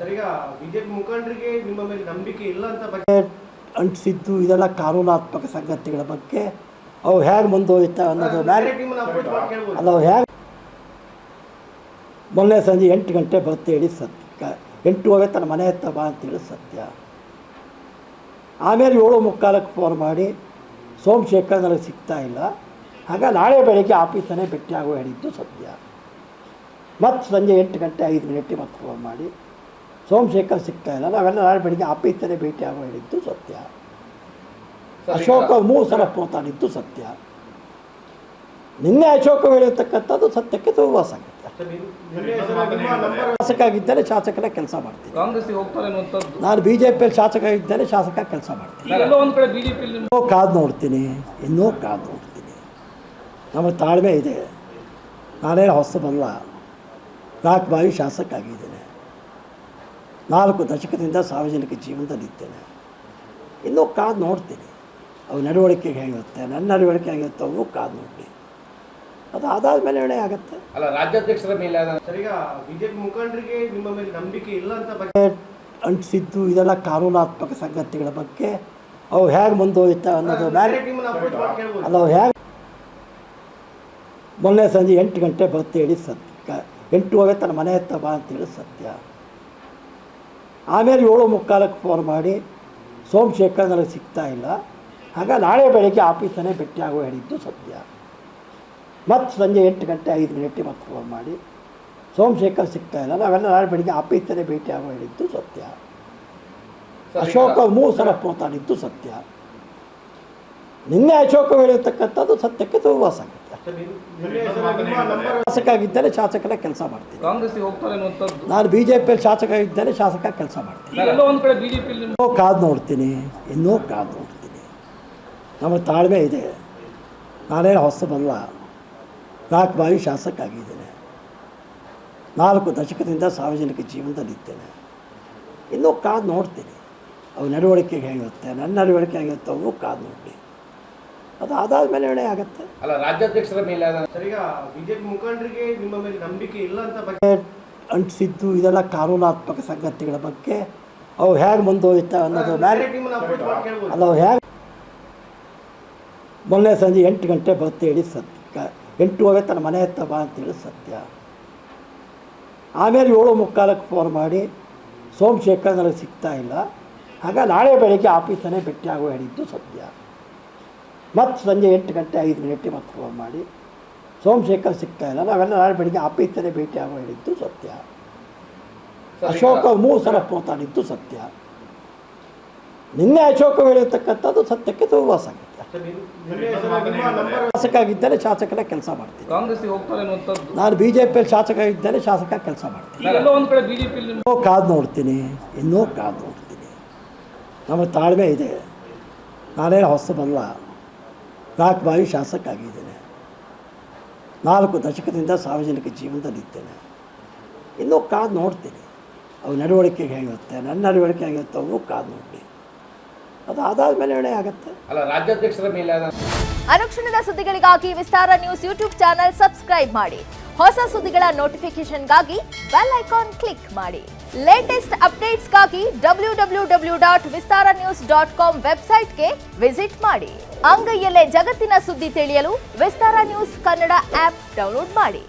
Sir, ಈಗ BJP ಮುಖಂಡರಿಗೆ ನಿಮ್ಮ ಮೇಲೆ ನಂಬಿಕೆ ಇಲ್ಲ ಅಂತ ಅಂಟಿಸಿದ್ದು ಇದೆಲ್ಲ ಕಾನೂನಾತ್ಮಕ ಸಂಗತಿಗಳ ಬಗ್ಗೆ ಅವು ಹೇಗೆ ಮುಂದುವರಿತಾ ಅನ್ನೋದು ಮೇಲೆ ಅಲ್ಲ. ಅವು ಹೇಗೆ ಮೊನ್ನೆ ಸಂಜೆ 8 ಗಂಟೆ ಬರುತ್ತೆ ಹೇಳಿ ಸತ್ಯ, 8 ತನ್ನ ಮನೆ ಹತ್ತ ಬಾ ಅಂತೇಳಿ ಸತ್ಯ. ಆಮೇಲೆ 7:45 ಫೋನ್ ಮಾಡಿ ಸೋಮಶೇಖರ್ ನನಗೆ ಸಿಗ್ತಾ ಇಲ್ಲ, ಆಗ ನಾಳೆ ಬೆಳಗ್ಗೆ ಆಫೀಸನ್ನೇ ಭೇಟಿಯಾಗೋ ಹೇಳಿದ್ದು ಸತ್ಯ. ಮತ್ತು ಸಂಜೆ 8 ಗಂಟೆ 5 ಮಿನಿಟಿಗೆ ಮತ್ತೆ ಫೋನ್ ಮಾಡಿ ಸೋಮಶೇಖರ್ ಸಿಗ್ತಾ ಇಲ್ಲ, ನಾವೆಲ್ಲ ನಾಳೆ ಬೆಳಗ್ಗೆ ಆಫೀಸನ್ನೇ ಭೇಟಿಯಾಗೋ ಹೇಳಿದ್ದು ಸತ್ಯ. ಅಶೋಕ 3 ಸಲ ಮಾತಾಡಿದ್ದು ಸತ್ಯ. ನಿನ್ನೆ ಅಶೋಕ ಹೇಳಿರ್ತಕ್ಕಂಥದ್ದು ಸತ್ಯಕ್ಕೆ ತುಂಬ ಸಂಗತಿ. ಶಾಸಕ ಆಗಿದ್ದರೆ ಶಾಸಕರ ಕೆಲಸ ಮಾಡ್ತೀನಿ. ನಾನು BJPಯಲ್ಲಿ ಶಾಸಕ ಆಗಿದ್ದರೆ ಶಾಸಕ ಕೆಲಸ ಮಾಡ್ತೀನಿ. ಇನ್ನೂ ಕಾದು ನೋಡ್ತೀನಿ, ನಮ್ಮ ತಾಳ್ಮೆ ಇದೆ. ನಾನೇನು ಹೊಸಬಲ್ಲ, 4 ಬಾರಿ ಶಾಸಕ ಆಗಿದ್ದೇನೆ, 4 ದಶಕದಿಂದ ಸಾರ್ವಜನಿಕ ಜೀವನದಲ್ಲಿದ್ದೇನೆ. ಇನ್ನೂ ಕಾದು ನೋಡ್ತೀನಿ. ಅವು ನಡವಳಿಕೆಗೆ ಹೇಗಿರುತ್ತೆ, ನನ್ನ ನಡವಳಿಕೆ ಹೇಗಿರುತ್ತೆ, ಅವು ಕಾದು ನೋಡಿ. ಅದು ಆದಾದ ಮೇಲೆ ನಿರ್ಣಯ ಆಗುತ್ತೆ. ಅಲ್ಲ, ರಾಜ್ಯಾಧ್ಯಕ್ಷರ ಮೇಲೆ ಸರ್, ಈಗ ಬಿಜೆಪಿ ಮುಖಂಡರಿಗೆ ನಿಮ್ಮ ಮೇಲೆ ನಂಬಿಕೆ ಇಲ್ಲ ಅಂತ ಅಂಟಿಸಿದ್ದು ಇದೆಲ್ಲ ಕಾನೂನಾತ್ಮಕ ಸಂಗತಿಗಳ ಬಗ್ಗೆ ಅವು ಹೇಗೆ ಮುಂದುವರಿತಾ ಅನ್ನೋದು ಮೇಲೆ ಅಲ್ಲ. ಅವು ಹೇಗೆ ಮೊನ್ನೆ ಸಂಜೆ 8 ಗಂಟೆ ಬರುತ್ತೆ ಹೇಳಿ ಸತ್ಯ, 8 ತನ್ನ ಮನೆ ಹತ್ತ ಬಾ ಅಂತೇಳಿ ಸತ್ಯ. ಆಮೇಲೆ 7:45 ಫೋನ್ ಮಾಡಿ ಸೋಮಶೇಖರ್ ನನಗೆ ಸಿಗ್ತಾ ಇಲ್ಲ, ಆಗ ನಾಳೆ ಬೆಳಗ್ಗೆ ಆಫೀಸನ್ನೇ ಭೇಟಿಯಾಗೋ ಹೇಳಿದ್ದು ಸತ್ಯ. ಮತ್ತು ಸಂಜೆ 8 ಗಂಟೆ 5 ಮಿನಿಟಿಗೆ ಮತ್ತೆ ಫೋನ್ ಮಾಡಿ ಸೋಮಶೇಖರ್ ಸಿಗ್ತಾ ಇಲ್ಲ, ನಾವೆಲ್ಲ ನಾಳೆ ಬೆಳಗ್ಗೆ ಆಫೀಸನ್ನೇ ಭೇಟಿಯಾಗೋ ಹೇಳಿದ್ದು ಸತ್ಯ. ಅಶೋಕ 3 ಸಲ ಮಾತಾಡಿದ್ದು ಸತ್ಯ. ನಿನ್ನೆ ಅಶೋಕ ಹೇಳಿರ್ತಕ್ಕಂಥದ್ದು ಸತ್ಯಕ್ಕೆ ತುಂಬ ಸಂಗತಿ. ಶಾಸಕ ಆಗಿದ್ದರೆ ಶಾಸಕರ ಕೆಲಸ ಮಾಡ್ತೀನಿ. ನಾನು BJPಯಲ್ಲಿ ಶಾಸಕ ಆಗಿದ್ದರೆ ಶಾಸಕ ಕೆಲಸ ಮಾಡ್ತೀನಿ. ಇನ್ನೂ ಕಾದು ನೋಡ್ತೀನಿ. ನಮ್ಮ ತಾಳ್ಮೆ ಇದೆ. ನಾನೇನು ಹೊಸಬಲ್ಲ, 4 ಬಾರಿ ಶಾಸಕ ಆಗಿದ್ದೇನೆ, 4 ದಶಕದಿಂದ ಸಾರ್ವಜನಿಕ ಜೀವನದಲ್ಲಿದ್ದೇನೆ. ಇನ್ನೂ ಕಾದು ನೋಡ್ತೀನಿ. ಅವು ನಡವಳಿಕೆಗೆ ಹೇಗಿರುತ್ತೆ, ನನ್ನ ನಡವಳಿಕೆ ಹೇಗಿರುತ್ತೆ, ಅವು ಕಾದು ನೋಡಿ. ಅದು ಆದಾದ ಮೇಲೆ ನಿರ್ಣಯ ಆಗುತ್ತೆ. ಅಲ್ಲ, ರಾಜ್ಯಾಧ್ಯಕ್ಷರ ಮೇಲೆ ಸರ್, ಈಗ ಬಿಜೆಪಿ ಮುಖಂಡರಿಗೆ ನಿಮ್ಮ ಮೇಲೆ ನಂಬಿಕೆ ಇಲ್ಲ ಅಂತ ಅಂಟಿಸಿದ್ದು ಇದೆಲ್ಲ ಕಾನೂನಾತ್ಮಕ ಸಂಗತಿಗಳ ಬಗ್ಗೆ ಅವು ಹೇಗೆ ಮುಂದುವರಿತಾ ಅನ್ನೋದು ಮೇಲೆ ಅಲ್ಲ. ಅವು ಹೇಗೆ ಮೊನ್ನೆ ಸಂಜೆ 8 ಗಂಟೆ ಬರುತ್ತೆ ಹೇಳಿ ಸತ್ಯ, 8 ತನ್ನ ಮನೆ ಹತ್ತ ಬಾ ಅಂತೇಳಿ ಸತ್ಯ. ಆಮೇಲೆ 7:45 ಫೋನ್ ಮಾಡಿ ಸೋಮಶೇಖರ್ ನನಗೆ ಸಿಗ್ತಾ ಇಲ್ಲ, ಆಗ ನಾಳೆ ಬೆಳಗ್ಗೆ ಆಫೀಸನ್ನೇ ಭೇಟಿಯಾಗೋ ಹೇಳಿದ್ದು ಸತ್ಯ. ಮತ್ತು ಸಂಜೆ 8 ಗಂಟೆ 5 ಮಿನಿಟಿಗೆ ಮತ್ತೆ ಫೋನ್ ಮಾಡಿ ಸೋಮಶೇಖರ್ ಸಿಗ್ತಾ ಇಲ್ಲ, ನಾವೆಲ್ಲ ನಾಳೆ ಬೆಳಗ್ಗೆ ಆಫೀಸನ್ನೇ ಭೇಟಿಯಾಗೋ ಹೇಳಿದ್ದು ಸತ್ಯ. ಅಶೋಕ 3 ಸಲ ಮಾತಾಡಿದ್ದು ಸತ್ಯ. ನಿನ್ನೆ ಅಶೋಕ ಹೇಳಿರ್ತಕ್ಕಂಥದ್ದು ಸತ್ಯಕ್ಕೆ ತುಂಬ ಸಂಗತಿ. ಶಾಸಕ ಆಗಿದ್ದರೆ ಶಾಸಕರ ಕೆಲಸ ಮಾಡ್ತೀನಿ. ನಾನು BJPಯಲ್ಲಿ ಶಾಸಕ ಆಗಿದ್ದರೆ ಶಾಸಕ ಕೆಲಸ ಮಾಡ್ತೀನಿ. ಇನ್ನೂ ಕಾದು ನೋಡ್ತೀನಿ. ನಮ್ಮ ತಾಳ್ಮೆ ಇದೆ. ನಾನೇನು ಹೊಸಬಲ್ಲ, 4 ಬಾರಿ ಶಾಸಕ ಆಗಿದ್ದೇನೆ, 4 ದಶಕದಿಂದ ಸಾರ್ವಜನಿಕ ಜೀವನದಲ್ಲಿದ್ದೇನೆ. ಇನ್ನೂ ಕಾದು ನೋಡ್ತೀನಿ. ಅವು ನಡವಳಿಕೆಗೆ ಹೇಗಿರುತ್ತೆ, ನನ್ನ ನಡವಳಿಕೆ ಹೇಗಿರುತ್ತೆ, ಅವು ಕಾದು ನೋಡಿ. ಅದು ಆದಾದ ಮೇಲೆ ನಿರ್ಣಯ ಆಗುತ್ತೆ. ಅಲ್ಲ, ರಾಜ್ಯಾಧ್ಯಕ್ಷರ ಮೇಲೆ ಅನುಕ್ಷಣದ ಸುದ್ದಿಗಳಿಗಾಗಿ ವಿಸ್ತಾರ ನ್ಯೂಸ್ ಯೂಟ್ಯೂಬ್ ಚಾನೆಲ್ ಸಬ್ಸ್ಕ್ರೈಬ್ ಮಾಡಿ. ಹೊಸ ಸುದ್ದಿಗಳ ನೋಟಿಫಿಕೇಶನ್ಗಾಗಿ ಬೆಲ್ ಐಕಾನ್ ಕ್ಲಿಕ್ ಮಾಡಿ. ಲೇಟೆಸ್ಟ್ ಅಪ್ಡೇಟ್ಸ್ಗಾಗಿ www.vistaranews.com ವೆಬ್ಸೈಟ್ಗೆ ವಿಸಿಟ್ ಮಾಡಿ. ಅಂಗೈಯಲ್ಲೇ ಜಗತ್ತಿನ ಸುದ್ದಿ ತಿಳಿಯಲು ವಿಸ್ತಾರ ನ್ಯೂಸ್ ಕನ್ನಡ ಆಪ್ ಡೌನ್ಲೋಡ್ ಮಾಡಿ.